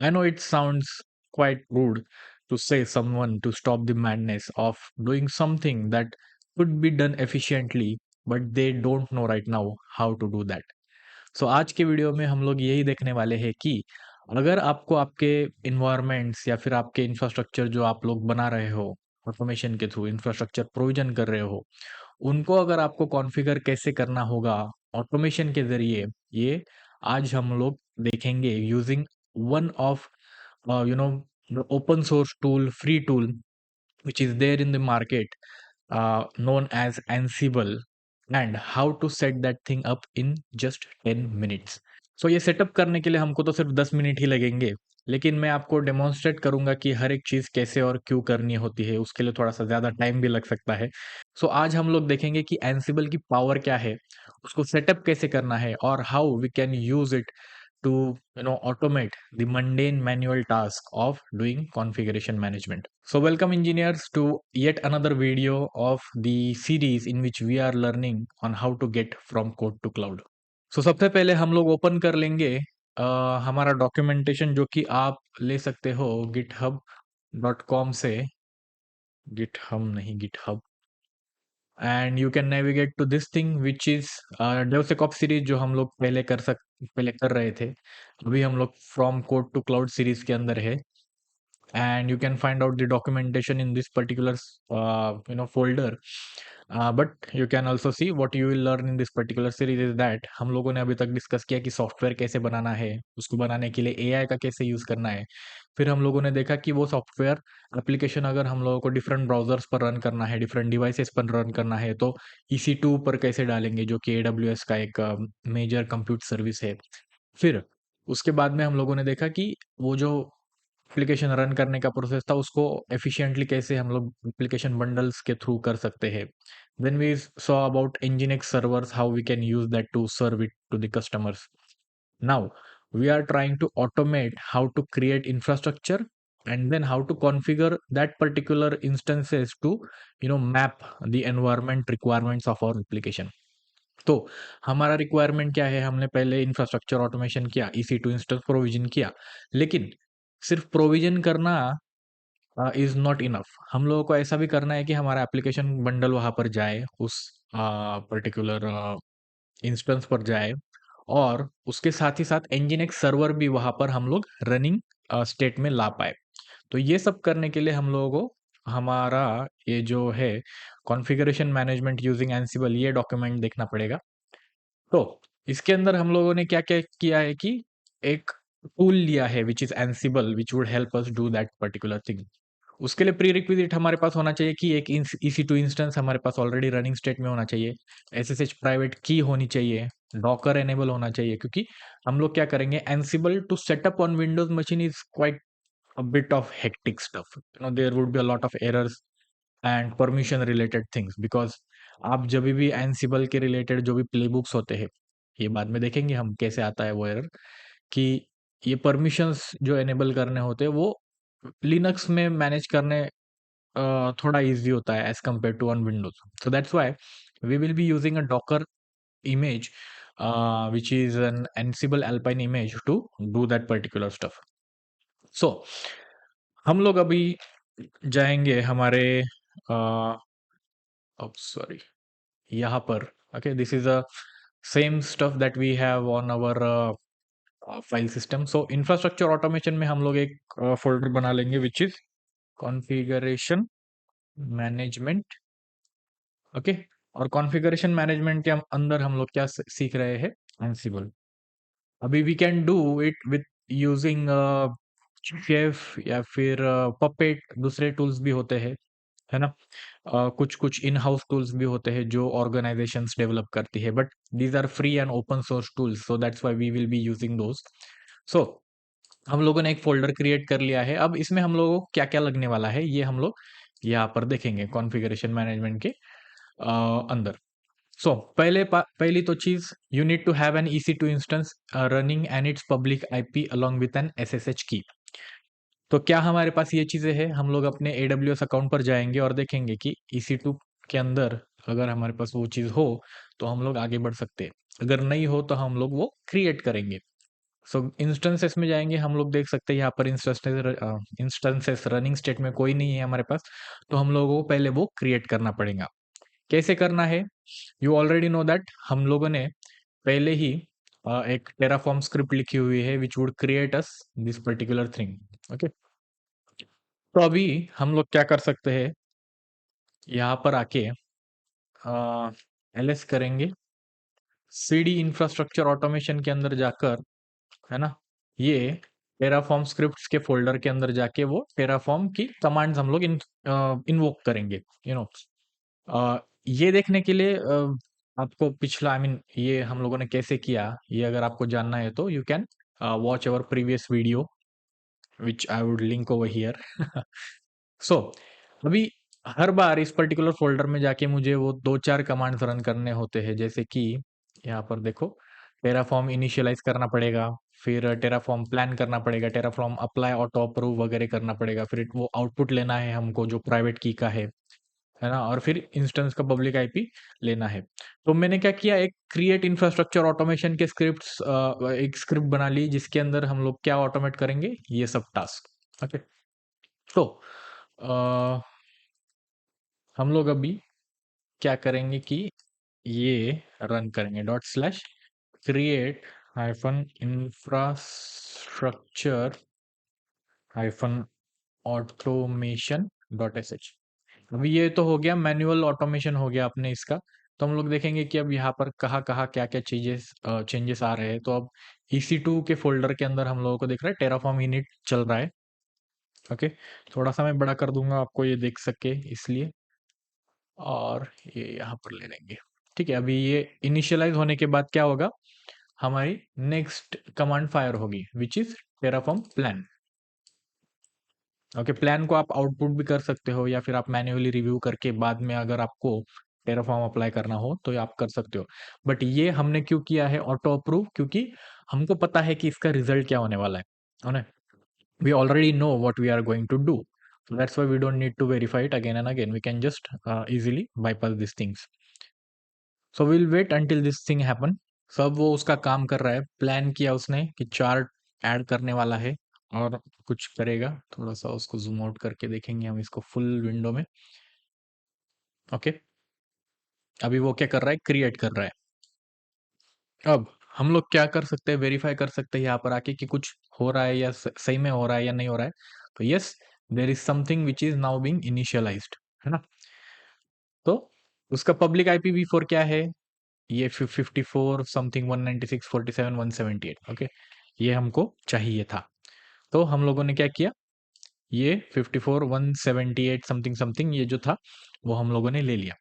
I know it sounds quite rude to say someone to stop the madness of doing something that could be done efficiently, but they don't know right now how to do that. सो आज के video में हम लोग यही देखने वाले हैं कि अगर आपको आपके इन्वायरमेंट्स या फिर आपके इंफ्रास्ट्रक्चर जो आप लोग बना रहे हो ऑटोमेशन के थ्रू इंफ्रास्ट्रक्चर प्रोविजन कर रहे हो उनको अगर आपको कॉन्फ़िगर कैसे करना होगा ऑटोमेशन के ज़रिए, ये आज हम लोग देखेंगे using one of you know the open source tool, free tool which is there in the market, known as Ansible, and how to set that thing up in just 10 minutes. सो ये setup करने के लिए हमको तो सिर्फ 10 minute ही लगेंगे, लेकिन मैं आपको डेमोन्स्ट्रेट करूंगा कि हर एक चीज़ कैसे और क्यों करनी होती है, उसके लिए थोड़ा सा ज़्यादा टाइम भी लग सकता है। सो आज हम लोग देखेंगे कि एनसिबल की पावर क्या है, उसको सेटअप कैसे करना है और how we can use it to automate the mundane manual task of doing configuration management. So welcome engineers to yet another video of the series in which we are learning on how to get from code to cloud. So सबसे पहले हम लोग open कर लेंगे हमारा documentation जो कि आप ले सकते हो github.com से, गिटहब नहीं GitHub, and you can navigate to this thing which is DevSecOps series जो हम लोग पहले कर रहे थे। अभी हम लोग from code to cloud series के अंदर है, and you can find out the documentation in this particular folder. But you can also see what you will learn in this particular series is that हम लोगों ने अभी तक discuss किया कि सॉफ्टवेयर कैसे बनाना है, उसको बनाने के लिए एआई का कैसे यूज करना है। फिर हम लोगों ने देखा कि वो सॉफ्टवेयर एप्लीकेशन अगर हम लोगों को डिफरेंट ब्राउजर्स पर रन करना है, डिफरेंट डिवाइसेस पर रन करना है, तो EC2 पर कैसे डालेंगे, जो कि AWS का एक मेजर कंप्यूट सर्विस है। फिर उसके बाद में हम लोगों ने देखा कि वो जो एप्लीकेशन रन करने का प्रोसेस था उसको एफिशिएंटली कैसे हम लोग एप्लीकेशन बंडल्स के थ्रू कर सकते हैं। Then we saw about nginx servers, how we can use that to serve it to the customers. Now we are trying to automate how to create infrastructure and then how to configure that particular instances to map the environment requirements of our application. तो हमारा requirement क्या है, हमने पहले infrastructure automation किया, EC2 instance provision किया, लेकिन सिर्फ प्रोविजन करना इज नॉट इनफ। हम लोगों को ऐसा भी करना है कि हमारा एप्लीकेशन बंडल वहां पर जाए, उस पर्टिकुलर इंस्टेंस पर जाए, और उसके साथ ही साथ nginx सर्वर भी वहां पर हम लोग रनिंग स्टेट में ला पाए। तो ये सब करने के लिए हम लोगों को हमारा ये जो है कॉन्फ़िगरेशन मैनेजमेंट यूजिंग एंसिबल, ये डॉक्यूमेंट देखना पड़ेगा। तो इसके अंदर हम लोगों ने क्या क्या किया है कि एक टूल लिया है which is Ansible, which would help us do that particular thing. उसके लिए प्री रिक्विजिट हमारे पास होना चाहिए कि एक EC2 इंस्टेंस हमारे पास ऑलरेडी रनिंग स्टेट में होना चाहिए, SSH प्राइवेट की होनी चाहिए, डॉकर एनेबल होना चाहिए, क्योंकि हम लोग क्या करेंगे, Ansible to setup on Windows machine is quite a bit of hectic stuff. There would be a lot of errors and permission related things, because आप जब भी एंसिबल के रिलेटेड जो भी प्लेबुक्स होते हैं, ये बाद में देखेंगे हम कैसे आता है वो एरर, कि ये परमिशंस जो एनेबल करने होते हैं वो लिनक्स में मैनेज करने थोड़ा इजी होता है as compared to on Windows. So that's why we will be using a Docker image, which is an ansible alpine image to do that particular stuff. So हम लोग अभी जाएंगे हमारे सॉरी यहाँ पर। Okay, this is a same stuff that we have on our file system. So infrastructure automation में हम लोग एक फोल्डर बना लेंगे which is configuration management. Okay, और कॉन्फ़िगरेशन मैनेजमेंट के अंदर हम लोग क्या सीख रहे हैं, एंसिबल। अभी we can do it with using Chef या फिर पपेट, दूसरे टूल्स भी होते हैं, है ना। कुछ कुछ इन हाउस टूल्स भी होते हैं जो ऑर्गेनाइजेशंस डेवलप करती है, but these are free and open source tools, so that's why we will be using those. So हम लोगों ने एक फोल्डर क्रिएट कर लिया है। अब इसमें हम लोगों को क्या क्या लगने वाला है ये हम लोग यहाँ पर देखेंगे कॉन्फ़िगरेशन मैनेजमेंट के अंदर। सो पहली तो चीज, you need to have an EC2 instance running and its public IP along with an SSH की। तो क्या हमारे पास ये चीजें हैं, हम लोग अपने AWS अकाउंट पर जाएंगे और देखेंगे कि EC2 के अंदर अगर हमारे पास वो चीज हो तो हम लोग आगे बढ़ सकते हैं, अगर नहीं हो तो हम लोग वो क्रिएट करेंगे। सो इंस्टेंसेस में जाएंगे, हम लोग देख सकते हैं यहाँ पर इंस्टेंसेस रनिंग स्टेट में कोई नहीं है हमारे पास, तो हम लोगों को पहले वो क्रिएट करना पड़ेगा। कैसे करना है? यू ऑलरेडी नो दैट हम लोगों ने पहले ही एक टेराफॉर्म स्क्रिप्ट लिखी हुई है which would create us this particular thing. Okay, तो अभी हम लोग क्या कर सकते हैं, यहाँ पर आके एलएस करेंगे, सीडी इंफ्रास्ट्रक्चर ऑटोमेशन के अंदर जाकर, है ना, ये टेराफॉर्म स्क्रिप्ट्स के फोल्डर के अंदर जाके वो टेराफॉर्म की कमांड्स हम लोग इन्वोक करेंगे, यू नो। ये देखने के लिए आपको पिछला, आई मीन ये हम लोगों ने कैसे किया, ये अगर आपको जानना है तो you can watch our previous video which I would link over here. So अभी हर बार इस पर्टिकुलर फोल्डर में जाके मुझे वो 2-4 कमांड्स रन करने होते हैं, जैसे कि यहाँ पर देखो, टेराफॉर्म इनिशियलाइज करना पड़ेगा, फिर टेराफॉर्म प्लान करना पड़ेगा, टेराफॉर्म अप्लाई ऑटो अप्रूव वगैरह करना पड़ेगा, फिर वो आउटपुट लेना है हमको जो प्राइवेट की का है ना, और फिर इंस्टेंस का पब्लिक आईपी लेना है। तो मैंने क्या किया, एक क्रिएट इंफ्रास्ट्रक्चर ऑटोमेशन के स्क्रिप्ट्स, एक स्क्रिप्ट बना ली जिसके अंदर हम लोग क्या ऑटोमेट करेंगे, ये सब टास्क। ओके, तो अ, हम लोग अभी क्या करेंगे कि ये रन करेंगे dot slash create hyphen infrastructure hyphen automation dot S H. अभी ये तो हो गया, मैनुअल ऑटोमेशन हो गया अपने इसका। तो हम लोग देखेंगे कि अब यहाँ पर कहाँ कहाँ क्या क्या चेंजेस आ रहे हैं। तो अब EC2 के फोल्डर के अंदर हम लोगों को दिख रहा है टेराफॉर्म इनिट चल रहा है। ओके, थोड़ा सा मैं बड़ा कर दूंगा आपको ये देख सके इसलिए, और ये यहाँ पर ले लेंगे। ठीक है, अभी ये इनिशियलाइज होने के बाद क्या होगा, हमारी नेक्स्ट कमांड फायर होगी which is Terraform plan. Okay, plan को आप आउटपुट भी कर सकते हो या फिर आप मैन्युअली रिव्यू करके बाद में अगर आपको टेराफॉर्म अप्लाई करना हो तो ये आप कर सकते हो। बट ये हमने क्यों किया है ऑटो अप्रूव, क्योंकि हमको पता है कि इसका रिजल्ट क्या होने वाला है ना। We already know what we are going to do. So that's why we don't need to verify it again and again. We can just easily bypass these things. So we'll wait until this thing happen. सब वो उसका काम कर रहा है, plan किया उसने कि चार्ट ऐड करने वाला है और कुछ करेगा। थोड़ा सा उसको जूम आउट करके देखेंगे हम इसको फुल विंडो में। ओके, अभी वो क्या कर रहा है, क्रिएट कर रहा है। अब हम लोग क्या कर सकते हैं, वेरीफाई कर सकते हैं यहाँ पर आके कि कुछ हो रहा है या सही में हो रहा है या नहीं हो रहा है। तो yes, there is something which is now being initialised, है ना। तो उसका पब्लिक IPv4 क्या है, ये 54 समथिंग 196 47 178। ओके, ये हमको चाहिए था। तो हम लोगों ने क्या किया, ये 54 178 समथिंग समथिंग ये जो था वो हम लोगों ने ले लिया।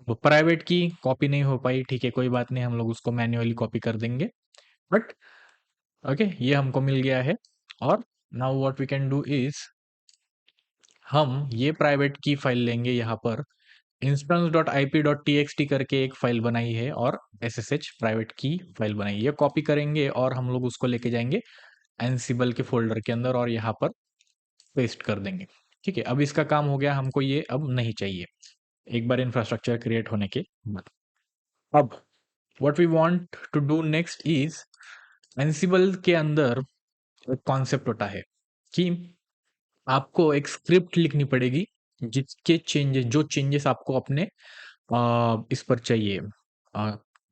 वो प्राइवेट की कॉपी नहीं हो पाई, ठीक है, कोई बात नहीं, हम लोग उसको मैन्युअली कॉपी कर देंगे। बट ओके, ये हमको मिल गया है। और now what we can do is, हम ये प्राइवेट की फाइल लेंगे, यहाँ पर instance.ip.txt करके एक फाइल बनाई है और SSH प्राइवेट की फाइल बनाई है, ये कॉपी करेंगे और हम लोग उसको लेके जाएंगे एनसिबल के फोल्डर के अंदर और यहाँ पर पेस्ट कर देंगे। ठीक है, अब इसका काम हो गया, हमको ये अब नहीं चाहिए एक बार इंफ्रास्ट्रक्चर क्रिएट होने के बाद। अब what we want to do next is, Ansible के अंदर एक कॉन्सेप्ट होता है कि आपको एक स्क्रिप्ट लिखनी पड़ेगी जिसके चेंजेस, जो चेंजेस आपको अपने इस पर चाहिए,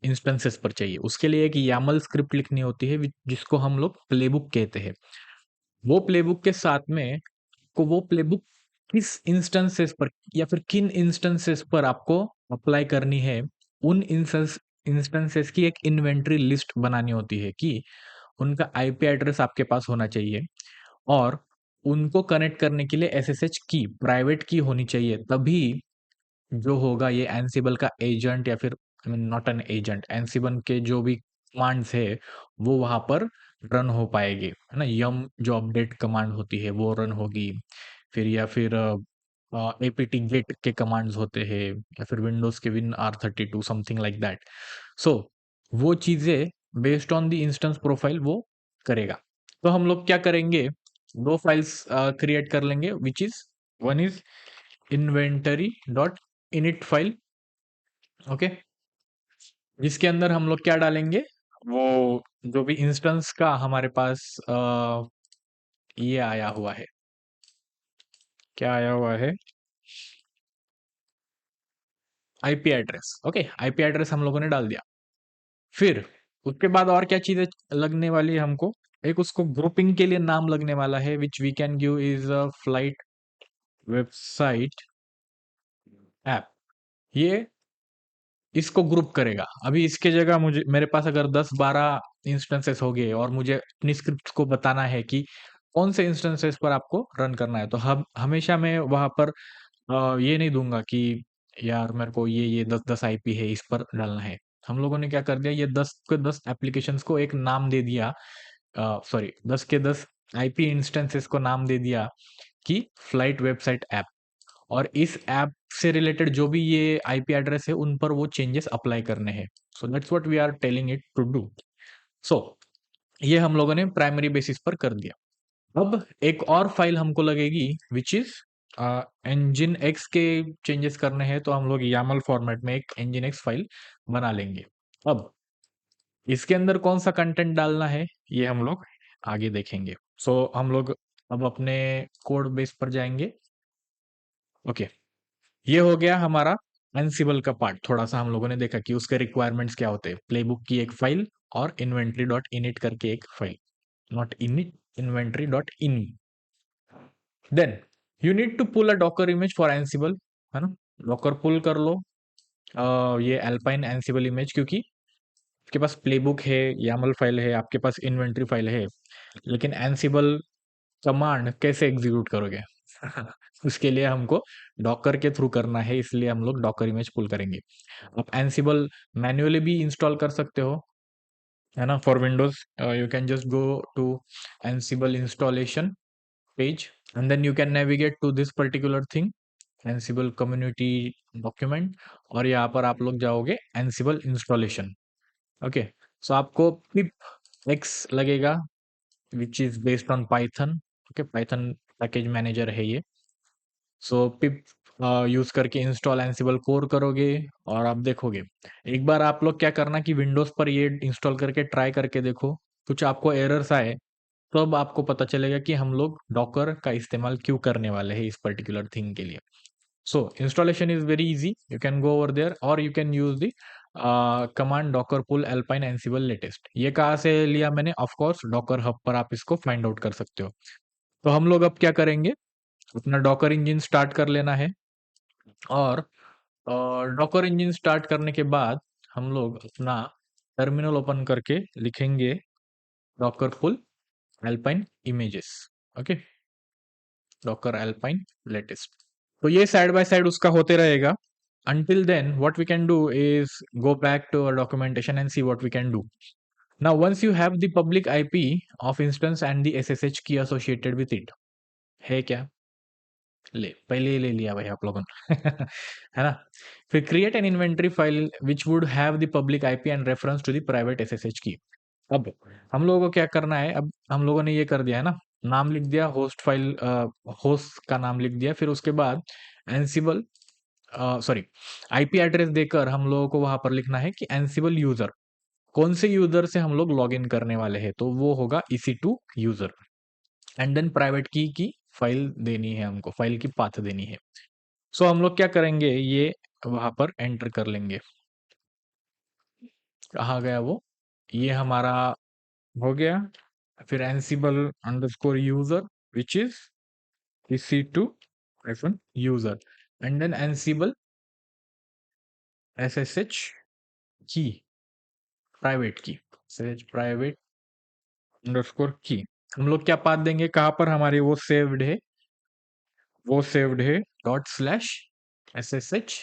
इंस्टेंसेस पर चाहिए, उसके लिए एक YAML स्क्रिप्ट लिखनी होती है जिसको हम लोग प्लेबुक कहते हैं। वो प्लेबुक के साथ में को वो प्लेबुक किस इंस्टेंसेस पर या फिर किन इंस्टेंसेस पर आपको अप्लाई करनी है, उन इंस्टेंसेस की एक इन्वेंटरी लिस्ट बनानी होती है कि उनका IP एड्रेस आपके पास होना चाहिए और उनको कनेक्ट करने के लिए SSH की प्राइवेट की होनी चाहिए, तभी जो होगा ये एनसिबल का एजेंट या फिर I mean not an agent, एनसिबल के जो भी कमांड्स है वो वहां पर रन हो पाएंगे, है ना। यम जो अपडेट कमांड होती है वो रन होगी, फिर या फिर apt गेट के कमांड्स होते हैं या फिर विंडोज के WinR32 समथिंग लाइक दैट। सो वो चीजें based on the instance profile वो करेगा। तो हम लोग क्या करेंगे, दो फाइल्स क्रिएट कर लेंगे which is, one is inventory dot init file, okay, जिसके अंदर हम लोग क्या डालेंगे, वो जो भी इंस्टेंस का हमारे पास ये आया हुआ है, क्या आया हुआ है, IP address. Okay, IP address हम लोगों ने डाल दिया। फिर उसके बाद और क्या चीजें लगने वाली है हमको, एक उसको ग्रुपिंग के लिए नाम लगने वाला है, which we can give is a flight website app. ये इसको ग्रुप करेगा। अभी इसके जगह मुझे, मेरे पास अगर 10-12 इंस्टेंसेस हो गए और मुझे अपनी स्क्रिप्ट को बताना है कि कौन से इंस्टेंसेस पर आपको रन करना है, तो हम हमेशा मैं वहां पर ये नहीं दूंगा कि यार मेरे को ये 10-10 आईपी है इस पर डालना है। हम लोगों ने क्या कर दिया, ये 10 के 10 एप्लीकेशंस को एक नाम दे दिया, सॉरी 10 के 10 आईपी इंस्टेंसेस को नाम दे दिया कि फ्लाइट वेबसाइट ऐप। और इस ऐप से रिलेटेड जो भी ये आईपी एड्रेस है उन पर वो चेंजेस अप्लाई करने हैं। So that's what we are telling it to do. So ये हम लोगों ने प्राइमरी बेसिस पर कर दिया। अब एक और फाइल हमको लगेगी विच इज engine x के चेंजेस करने हैं, तो हम लोग YAML फॉर्मेट में एक engine x फाइल बना लेंगे। अब इसके अंदर कौन सा कंटेंट डालना है ये हम लोग आगे देखेंगे। सो हम लोग अब अपने कोड बेस पर जाएंगे। ओके, ये हो गया हमारा एनसिबल का पार्ट। थोड़ा सा हम लोगों ने देखा कि उसके रिक्वायरमेंट्स क्या होते हैं, प्लेबुक की एक फाइल और इन्वेंट्री डॉट इनिट करके एक file, not init, inventory dot in. Then you need to pull a Docker image for Ansible, है ना। डॉकर पुल कर लो ये अल्पाइन एनसिबल इमेज, क्योंकि आपके पास प्लेबुक है, यामल फाइल है, आपके पास इन्वेंट्री फाइल है, लेकिन एनसिबल कमांड कैसे एग्जीक्यूट करोगे? उसके लिए हमको डॉकर के थ्रू करना है, इसलिए हम लोग डॉकर इमेज पुल करेंगे। आप एनसिबल मैन्युअली भी इंस्टॉल कर सकते हो, है ना। For Windows you can just go to Ansible installation page and then you can navigate to this particular thing, Ansible community document, और यहाँ पर आप लोग जाओगे एनसिबल इंस्टॉलेशन। ओके, सो आपको पिप एक्स लगेगा which is based on Python. Okay, Python package manager है ये। सो पिप यूज करके इंस्टॉल एंसिबल कोर करोगे और आप देखोगे। एक बार आप लोग क्या करना कि विंडोज पर ये इंस्टॉल करके ट्राई करके देखो, कुछ आपको एरर्स आए तो अब आपको पता चलेगा कि हम लोग डॉकर का इस्तेमाल क्यों करने वाले हैं इस पर्टिकुलर थिंग के लिए। So installation is very easy, you can go over there और you can use the command docker pull alpine ansible latest. ये कहाँ से लिया मैंने? ऑफ कोर्स डॉकर हब पर आप इसको फाइंड आउट कर सकते हो। तो हम लोग अब क्या करेंगे, अपना डॉकर इंजन स्टार्ट कर लेना है, और डॉकर इंजन स्टार्ट करने के बाद हम लोग अपना टर्मिनल ओपन करके लिखेंगे docker pull alpine images. Okay, docker alpine latest. तो ये साइड बाय साइड उसका होते रहेगा। Until then, what we can do is go back to our documentation and see what we can do. Now, once you have the public IP of instance and the SSH key associated with it, है क्या? ले पहले ही ले लिया भाई आप लोगों ने। है ना। फिर create an inventory file which would have the public IP and reference to the private SSH key. अब हम लोगों को क्या करना है, अब हम लोगों ने ये कर दिया है ना, नाम लिख दिया होस्ट फाइल, होस्ट का नाम लिख दिया, फिर उसके बाद एनसिबल, सॉरी, आईपी एड्रेस देकर हम लोगों को वहां पर लिखना है कि एनसिबल यूजर, कौन से यूजर से हम लोग लॉग इन करने वाले हैं, तो वो होगा EC2 user. And then private key file देनी है हमको, फाइल की पाथ देनी है। सो हम लोग क्या करेंगे, ये वहां पर एंटर कर लेंगे। कहाँ गया वो, ये हमारा हो गया। फिर Ansible underscore user which is EC2 hyphen user, and then Ansible SSH key, private key, SSH private underscore key. हम लोग क्या पाथ देंगे, कहाँ पर हमारी वो सेव्ड है, वो सेव्ड है ./SSH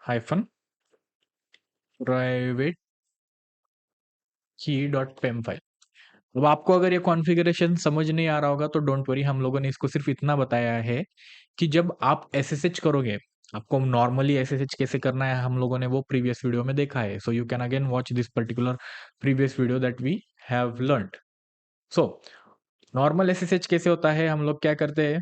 हाइफन प्राइवेट की .pem फाइल। अब आपको अगर ये कॉन्फ़िगरेशन समझ नहीं आ रहा होगा तो डोंट वरी, हम लोगों ने इसको सिर्फ इतना बताया है कि जब आप एसएसएच करोगे, आपको नॉर्मली एसएसएच कैसे करना है हम लोगों ने वो प्रीवियस वीडियो में देखा है। So you can again watch this particular previous video that we have learned. So normal SSH कैसे होता है, हम लोग क्या करते हैं,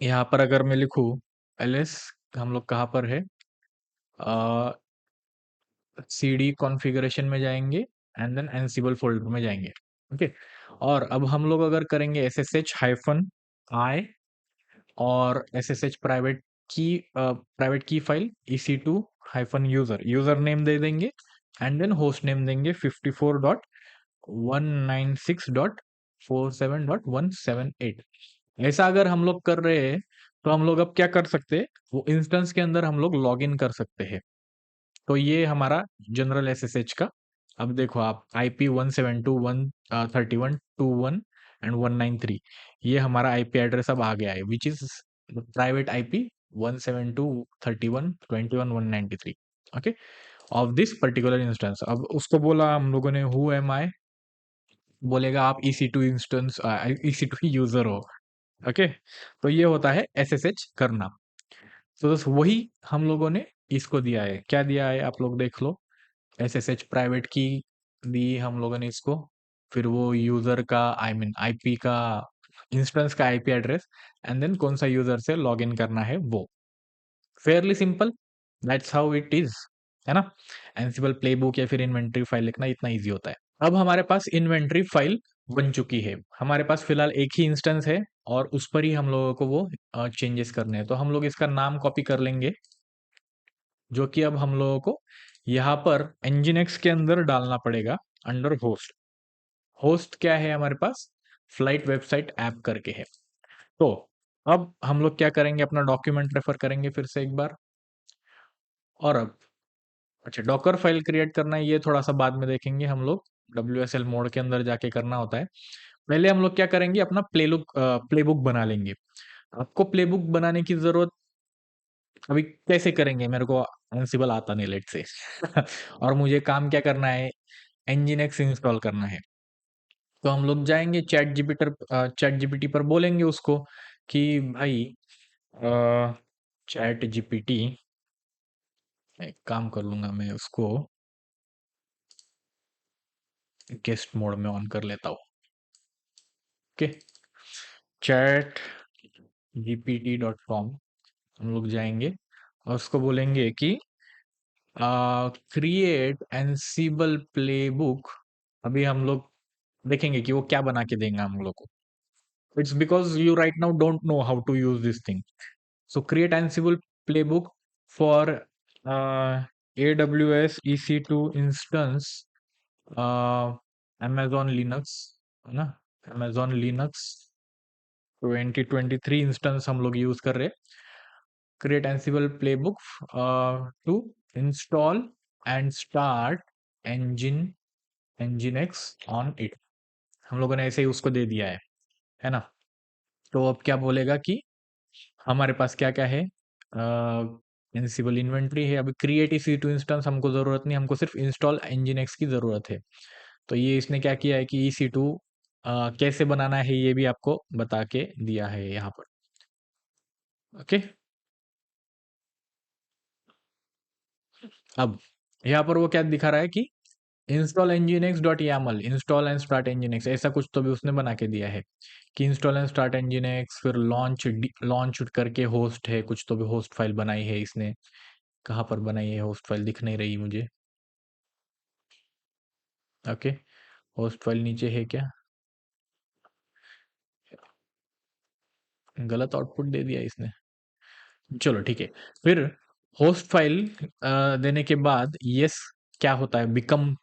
यहाँ पर अगर मैं लिखूं ls, हम लोग कहाँ पर है, cd कॉन्फ़िगरेशन में जाएंगे एंड देन एनसिबल फोल्डर में जाएंगे। ओके, और अब हम लोग अगर करेंगे ssh हाइफन आई और ssh private key file ec2 hyphen user, user name दे देंगे एंड देन होस्ट नेम देंगे 54.196.47.178। ऐसा अगर हम लोग कर रहे हैं तो हम लोग अब क्या कर सकते हैं, वो इंस्टेंस के अंदर हम लोग लॉग इन कर सकते हैं। तो ये हमारा जनरल एसएसएच का। अब देखो आप आईपी 172.131.2.1 एंड 193, ये हमारा आईपी एड्रेस अब आ गया है which is private IP 172.31.21.193। Okay, of this particular instance. अब उसको बोला हम लोगों ने हु एम आई, बोलेगा आप EC2 इंस्टेंस EC2 यूजर हो। ओके, तो ये होता है एसएसएच करना। तो बस वही हम लोगों ने इसको दिया है। क्या दिया है आप लोग देख लो, एसएसएच प्राइवेट की दी हम लोगों ने इसको, फिर वो यूजर का आई मीन आईपी का, इंस्टेंस का आईपी एड्रेस, एंड देन कौन सा यूजर से लॉगिन करना है वो। Fairlie simple, that's how it is, है ना। एंसिबल प्लेबुक या फिर इन्वेंटरी फाइल लिखना इतना इजी होता है। अब हमारे पास इन्वेंटरी फाइल बन चुकी है, हमारे पास फिलहाल एक ही इंस्टेंस है और उस पर ही हम लोगों को वो चेंजेस करने हैं। तो हम लोग इसका नाम कॉपी कर लेंगे, जो कि अब हम लोगों को यहाँ पर nginx के अंदर डालना पड़ेगा अंडर होस्ट। होस्ट क्या है हमारे पास, फ्लाइट वेबसाइट ऐप करके है। तो अब हम लोग क्या करेंगे, अपना डॉक्यूमेंट रेफर करेंगे फिर से एक बार। और अब अच्छा, डॉकर फाइल क्रिएट करना है ये थोड़ा सा बाद में देखेंगे हम लोग, WSL मोड के अंदर जाके करना होता है। पहले हम लोग क्या करेंगे, अपना प्लेबुक बना लेंगे। आपको प्लेबुक बनाने की जरूरत, अभी कैसे करेंगे, मेरे को एंसिबल आता नहीं लेट से और मुझे काम क्या करना है, nginx इंस्टॉल करना है। तो हम लोग जाएंगे चैट जीपीटी पर बोलेंगे उसको कि भाई चैट जीपीटी, एक काम कर लूंगा मैं उसको गेस्ट मोड में ऑन कर लेता हूँ। ओके, चैट gpt.com हम लोग जाएंगे और उसको बोलेंगे कि क्रिएट एनसीबल प्लेबुक। अभी हम लोग देखेंगे कि वो क्या बना के देंगे हम लोग को। It's because you right now don't know how to use this thing. So create Ansible playbook for AWS EC2 instance, uh, Amazon Linux, है ना, Amazon Linux 2023 इंस्टेंस हम लोग यूज कर रहे हैं। Create Ansible playbook to install and start engine nginx on it। हम लोगों ने ऐसे ही उसको दे दिया है ना। तो अब क्या बोलेगा कि हमारे पास क्या क्या है, एनसिबल इन्वेंटरी है। अभी क्रिएट EC2 इंस्टेंस हमको जरूरत नहीं, हमको सिर्फ इंस्टॉल nginx की जरूरत है। तो ये इसने क्या किया है कि EC2 कैसे बनाना है ये भी आपको बता के दिया है यहाँ पर। ओके, अब यहाँ पर वो क्या दिखा रहा है कि install nginx.yaml, install and start nginx, ऐसा कुछ तो भी उसने बना के दिया है कि इंस्टॉल एंड स्टार्ट nginx, फिर लॉन्च करके होस्ट है, कुछ तो भी होस्ट फाइल बनाई है इसने। कहाँ पर बनाई है होस्ट फाइल, दिख नहीं रही मुझे। ओके, होस्ट फाइल नीचे है क्या, गलत आउटपुट दे दिया इसने। चलो ठीक है, फिर होस्ट फाइल देने के बाद यस क्या होता है, बिकम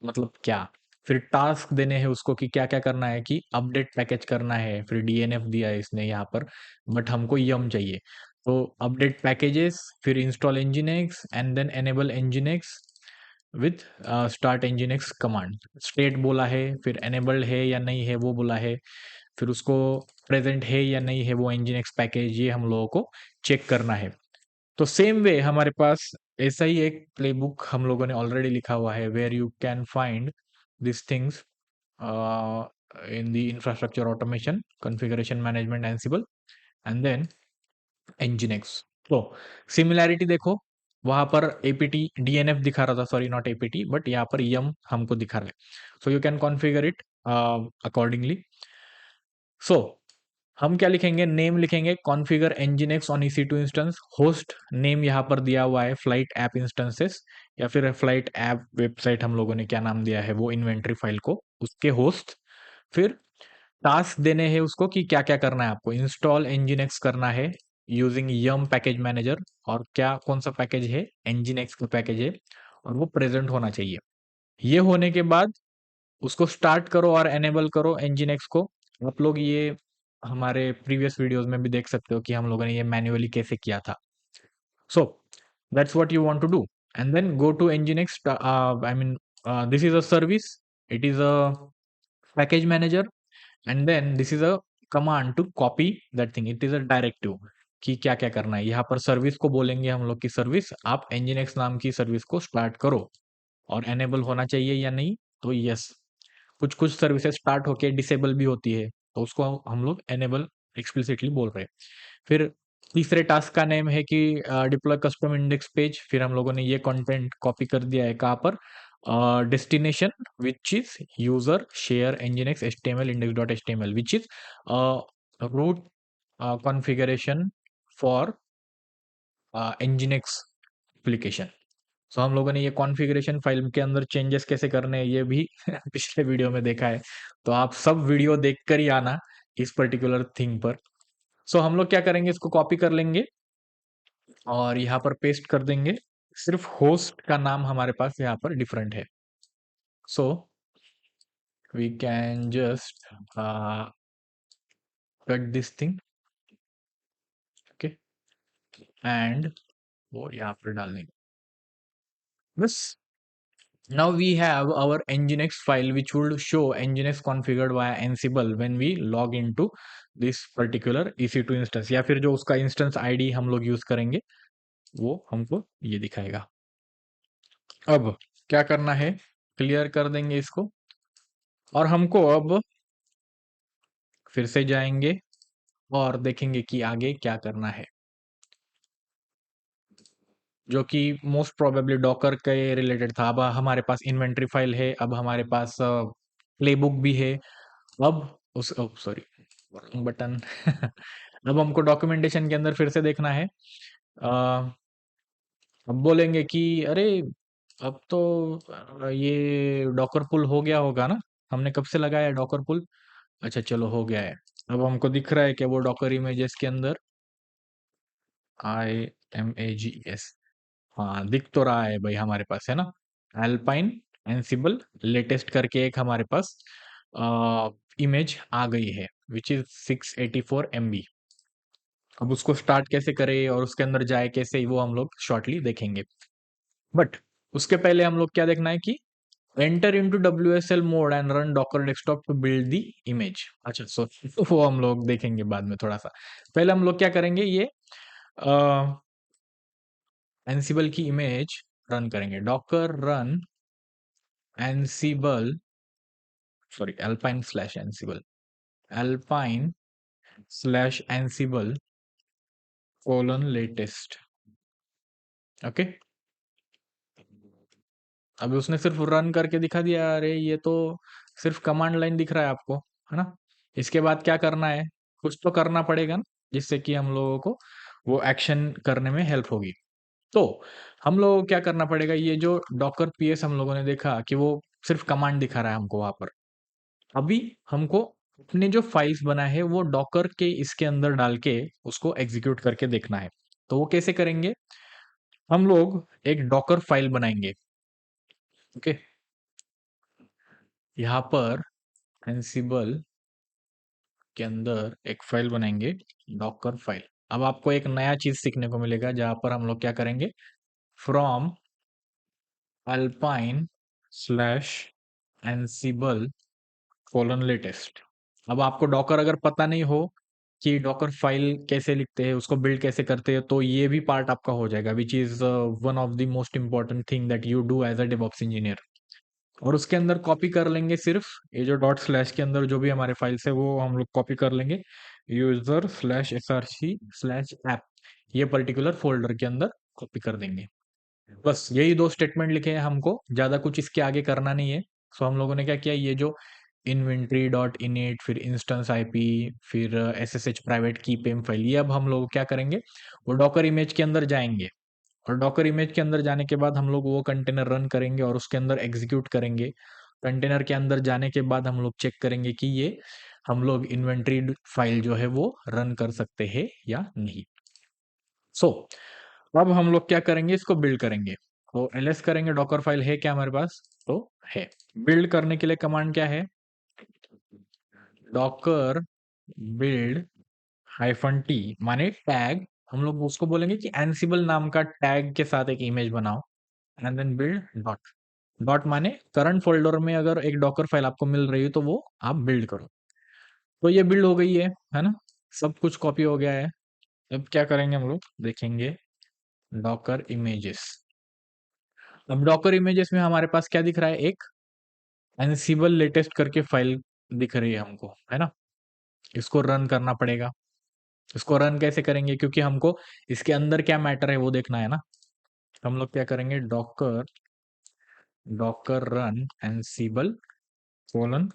मतलब क्या, फिर टास्क देने हैं उसको कि क्या क्या करना है, कि अपडेट पैकेज करना है, फिर DNF दिया है इसने यहाँ पर, बट हमको यम चाहिए। तो अपडेट पैकेजेस, फिर install nginx and then enable nginx with start nginx command. State बोला है, फिर एनेबल्ड है या नहीं है वो बोला है, फिर उसको प्रेजेंट है या नहीं है वो nginx पैकेज, ये हम लोगों को चेक करना है। तो सेम वे हमारे पास ऐसा ही एक प्लेबुक हम लोगों ने ऑलरेडी लिखा हुआ है, where you can find this things in the infrastructure automation configuration management Ansible and then nginx। तो सिमिलैरिटी देखो, वहां पर APT DNF दिखा रहा था, सॉरी नॉट APT, बट यहाँ पर यम हमको दिखा रहा है। So you can configure it accordingly. So हम क्या लिखेंगे, नेम लिखेंगे configure nginx on EC2 instance. Host name यहाँ पर दिया हुआ है फ्लाइट ऐप इंस्टेंसेस, या फिर फ्लाइट ऐप वेबसाइट हम लोगों ने क्या नाम दिया है वो इन्वेंटरी फाइल को, उसके होस्ट। फिर टास्क देने हैं उसको कि क्या क्या करना है आपको, इंस्टॉल nginx करना है यूजिंग yum पैकेज मैनेजर, और क्या कौन सा पैकेज है, nginx का पैकेज है, और वो प्रेजेंट होना चाहिए। ये होने के बाद उसको स्टार्ट करो और एनेबल करो nginx को। आप लोग ये हमारे प्रीवियस वीडियोस में भी देख सकते हो कि हम लोगों ने ये मैन्युअली कैसे किया था। So that's what you want to do, and then go to nginx। I mean this is a service, it is a package manager, and then this is a command to copy that thing, it is a directive कि क्या क्या करना है। यहाँ पर service को बोलेंगे हम लोग की सर्विस, आप nginx नाम की सर्विस को स्टार्ट करो, और एनेबल होना चाहिए या नहीं, तो यस। कुछ कुछ सर्विसेज स्टार्ट होके डिसेबल भी होती है, तो उसको हम लोग एनेबल एक्सप्लिसिटली बोल रहे हैं। फिर तीसरे टास्क का नेम है कि डिप्लॉय कस्टम इंडेक्स पेज। फिर हम लोगों ने ये कंटेंट कॉपी कर दिया है कहाँ पर, destination which is user share nginx html index.html which is root configuration for nginx application. So हम लोगों ने ये कॉन्फ़िगरेशन फाइल के अंदर चेंजेस कैसे करने हैं ये भी पिछले वीडियो में देखा है, तो आप सब वीडियो देखकर ही आना इस पर्टिकुलर थिंग पर। सो हम लोग क्या करेंगे, इसको कॉपी कर लेंगे और यहाँ पर पेस्ट कर देंगे। सिर्फ होस्ट का नाम हमारे पास यहाँ पर डिफरेंट है, so we can just cut this thing, okay, and वो यहाँ पर डाल देंगे बस। Now we have our nginx file which would show nginx configured via ansible when we log into this particular EC2 instance, या फिर जो उसका instance ID हम लोग यूज करेंगे वो हमको ये दिखाएगा। अब क्या करना है, क्लियर कर देंगे इसको, और हमको अब फिर से जाएंगे और देखेंगे कि आगे क्या करना है, जो कि मोस्ट प्रोबेबली डॉकर के रिलेटेड था। अब हमारे पास इन्वेंट्री फाइल है, अब हमारे पास प्लेबुक भी है। अब उस सॉरी बटन अब हमको डॉक्यूमेंटेशन के अंदर फिर से देखना है। अब बोलेंगे कि अरे अब तो ये डॉकर पुल हो गया होगा ना, हमने कब से लगाया है डॉकर पुल। अच्छा चलो हो गया है। अब हमको दिख रहा है कि वो डॉकर इमेजेस के अंदर IMAGS, हाँ दिख तो रहा है भाई हमारे पास, है ना। एल्पाइन एंसिबल लेटेस्ट करके एक हमारे पास इमेज आ गई है विच इज 684 MB। अब उसको स्टार्ट कैसे करें और उसके अंदर जाए कैसे, वो हम लोग शॉर्टली देखेंगे। बट उसके पहले हम लोग क्या देखना है कि enter into WSL mode and run Docker desktop to build the image. अच्छा सो वो हम लोग देखेंगे बाद में थोड़ा सा। पहले हम लोग क्या करेंगे, ये एनसिबल की इमेज रन करेंगे, Docker run एनसिबल, sorry alpine slash एनसिबल, alpine slash एनसिबल colon latest, okay. अभी उसने सिर्फ रन करके दिखा दिया, अरे ये तो सिर्फ कमांड लाइन दिख रहा है आपको, है ना। इसके बाद क्या करना है, कुछ तो करना पड़ेगा ना, जिससे कि हम लोगों को वो एक्शन करने में हेल्प होगी। तो हम लोगों को क्या करना पड़ेगा, ये जो डॉकर पीएस हम लोगों ने देखा कि वो सिर्फ कमांड दिखा रहा है हमको वहां पर। अभी हमको अपने जो फाइल्स बना है वो डॉकर के इसके अंदर डाल के उसको एग्जीक्यूट करके देखना है। तो वो कैसे करेंगे, हम लोग एक डॉकर फाइल बनाएंगे, ओके। यहाँ पर एंसिबल के अंदर एक फाइल बनाएंगे, डॉकर फाइल। अब आपको एक नया चीज सीखने को मिलेगा जहां पर हम लोग क्या करेंगे, from alpine slash Ansible colon latest. अब आपको डॉकर अगर पता नहीं हो कि डॉकर फाइल कैसे लिखते हैं, उसको बिल्ड कैसे करते हैं, तो ये भी पार्ट आपका हो जाएगा which is one of the most important thing that you do as a DevOps engineer. और उसके अंदर कॉपी कर लेंगे सिर्फ ये जो डॉट स्लैश के अंदर जो भी हमारे फाइल्स है वो हम लोग कॉपी कर लेंगे, user slash src slash app, ये पर्टिकुलर फोल्डर के अंदर कॉपी कर देंगे। बस यही दो स्टेटमेंट लिखे हैं, हमको ज्यादा कुछ इसके आगे करना नहीं है। सो हम लोगों ने क्या किया, ये जो इन्वेंट्री डॉट इनिट, फिर इंस्टेंस आईपी, फिर एसएसएच प्राइवेट की पेम फाइल। ये अब हम लोग क्या करेंगे, वो डॉकर इमेज के अंदर जाएंगे, और डॉकर इमेज के अंदर जाने के बाद हम लोग वो कंटेनर रन करेंगे और उसके अंदर एग्जीक्यूट करेंगे। कंटेनर के अंदर जाने के बाद हम लोग चेक करेंगे कि ये हम लोग इन्वेंट्री फाइल जो है वो रन कर सकते हैं या नहीं। सो अब हम लोग क्या करेंगे, इसको बिल्ड करेंगे। तो एलएस करेंगे, डॉकर फाइल है क्या हमारे पास, तो है। बिल्ड करने के लिए कमांड क्या है, डॉकर बिल्ड हाइफन टी, माने टैग, हम लोग उसको बोलेंगे कि एनसिबल नाम का टैग के साथ एक इमेज बनाओ, and then build dot. Dot माने करंट फोल्डर में अगर एक डॉकर फाइल आपको मिल रही है तो वो आप बिल्ड करो। तो ये बिल्ड हो गई है ना, सब कुछ कॉपी हो गया है। अब क्या करेंगे, हम लोग देखेंगे डॉकर इमेजेस। अब डॉकर इमेजेस में हमारे पास क्या दिख रहा है, एक एनसिबल लेटेस्ट करके फाइल दिख रही है हमको, है ना। इसको रन करना पड़ेगा। इसको रन कैसे करेंगे, क्योंकि हमको इसके अंदर क्या मैटर है वो देखना है ना। हम लोग क्या करेंगे, Docker Docker run एनसिबल colon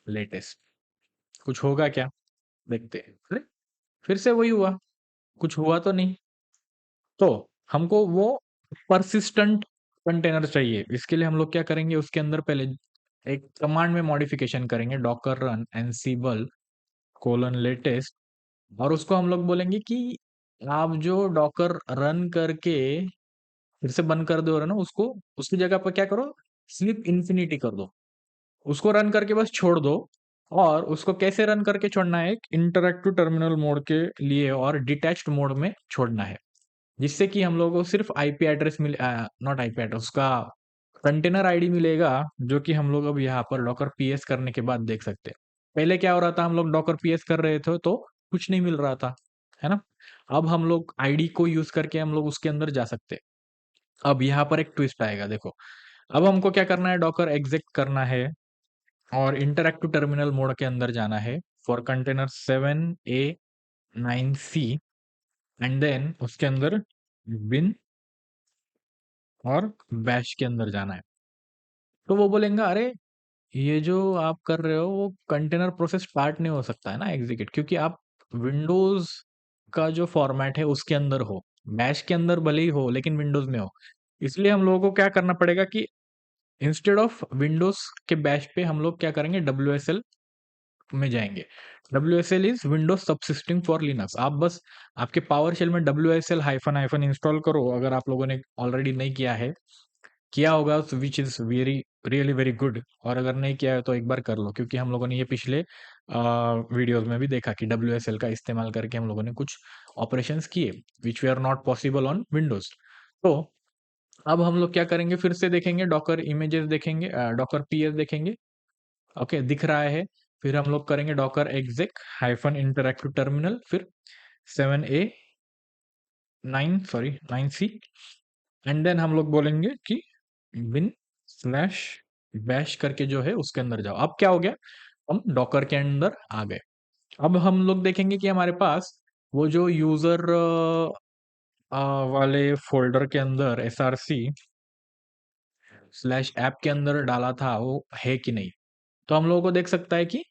latest. कुछ होगा क्या, देखते हैं। अरे फिर से वही हुआ, कुछ हुआ तो नहीं। तो हमको वो परसिस्टेंट कंटेनर चाहिए। इसके लिए हम लोग क्या करेंगे, उसके अंदर पहले एक कमांड में मॉडिफिकेशन करेंगे, डॉकर रन एनसिबल कोलन लेटेस्ट, और उसको हम लोग बोलेंगे कि आप जो डॉकर रन करके फिर से बंद कर दो रहे ना, उसको उसकी जगह पर क्या करो, स्लिप इंफिनिटी कर दो। उसको रन करके बस छोड़ दो। और उसको कैसे रन करके छोड़ना है, एक इंटरैक्टिव टर्मिनल मोड के लिए और डिटैच्ड मोड में छोड़ना है, जिससे कि हम लोगों को सिर्फ आईपी एड्रेस मिले, नॉट आईपी एड्रेस, उसका कंटेनर आईडी मिलेगा, जो कि हम लोग अब यहाँ पर डॉकर पीएस करने के बाद देख सकते हैं। पहले क्या हो रहा था, हम लोग डॉकर पीएस कर रहे थे तो कुछ नहीं मिल रहा था, है ना। अब हम लोग आईडी को यूज करके हम लोग उसके अंदर जा सकते हैं। अब यहाँ पर एक ट्विस्ट आएगा, देखो। अब हमको क्या करना है, डॉकर एग्जिट करना है और इंटरैक्टिव टर्मिनल मोड के अंदर जाना है for container 7A9C, and then उसके अंदर बिन और बैश के अंदर जाना है। तो वो बोलेंगे, अरे ये जो आप कर रहे हो वो कंटेनर प्रोसेस स्टार्ट नहीं हो सकता है ना एग्जीक्यूट, क्योंकि आप विंडोज का जो फॉर्मेट है उसके अंदर हो, बैश के अंदर भले ही हो लेकिन विंडोज में हो। इसलिए हम लोगों को क्या करना पड़ेगा कि इंस्टेड ऑफ विंडोज के बैश पे हम लोग क्या करेंगे, WSL में जाएंगे। WSL is Windows subsisting for Linux. आप बस आपके पावर शेल में WSL हाइफन हाइफन इंस्टॉल करो, अगर आप लोगों ने ऑलरेडी नहीं किया है, किया होगा which is very really very good, और अगर नहीं किया है तो एक बार कर लो, क्योंकि हम लोगों ने ये पिछले वीडियोस में भी देखा कि WSL का इस्तेमाल करके हम लोगों ने कुछ ऑपरेशंस किए which we are not possible on Windows. तो अब हम लोग क्या करेंगे, फिर से देखेंगे डॉकर इमेजेस, देखेंगे डॉकर पीएस देखेंगे, ओके दिख रहा है। फिर हम लोग करेंगे docker exec hyphen interactive terminal, फिर 7A9 सी, एंड देन हम लोग बोलेंगे कि बिन स्लैश बैश करके जो है उसके अंदर जाओ। अब क्या हो गया, हम डॉकर के अंदर आ गए। अब हम लोग देखेंगे कि हमारे पास वो जो यूजर वाले फोल्डर के अंदर SRC स्लैश ऐप के अंदर डाला था वो है कि नहीं। तो हम लोगों को देख सकता है कि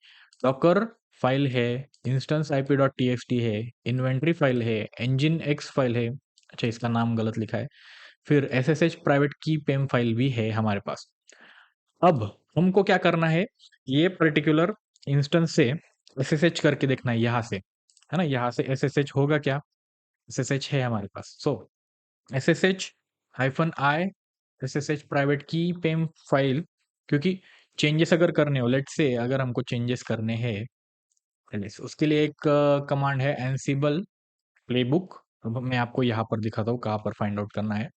डॉकर फाइल है, इंस्टेंस IP.txt है, इन्वेंट्री फाइल है, engine x फाइल है, अच्छा इसका नाम गलत लिखा है, फिर SSH प्राइवेट की पेम फाइल भी है हमारे पास। अब हमको क्या करना है, ये पर्टिकुलर इंस्टेंस से SSH करके देखना है यहाँ से, है ना। यहाँ से SSH होगा क्या, SSH है हमारे पास। सो SSH-I SSH प्राइवेट की पेम फाइल, क्योंकि चेंजेस अगर करने हो, लेट से अगर हमको चेंजेस करने हैं उसके लिए एक कमांड है एनसिबल प्लेबुक। अब मैं आपको यहाँ पर दिखाता हूँ कहाँ पर फाइंड आउट करना है।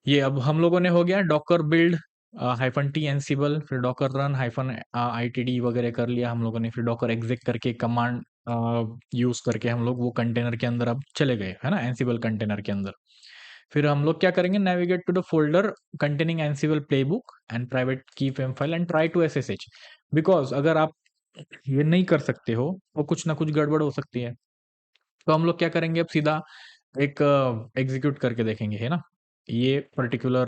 ये अब हम लोगों ने हो गया डॉकर बिल्ड हाइफन टी एनसिबल, फिर डॉकर रन हाइफन ITD वगैरह कर लिया हम लोगों ने, फिर डॉकर एग्जिक करके कमांड यूज करके हम लोग वो कंटेनर के अंदर अब चले गए, है ना, एनसिबल कंटेनर के अंदर। फिर हम लोग क्या करेंगे, navigate to the folder containing ansible playbook and private key pem file and try to SSH, because अगर आप ये नहीं कर सकते हो तो कुछ ना कुछ गड़बड़ हो सकती है। तो हम लोग क्या करेंगे, अब सीधा एक एग्जीक्यूट करके देखेंगे, है ना। ये पर्टिकुलर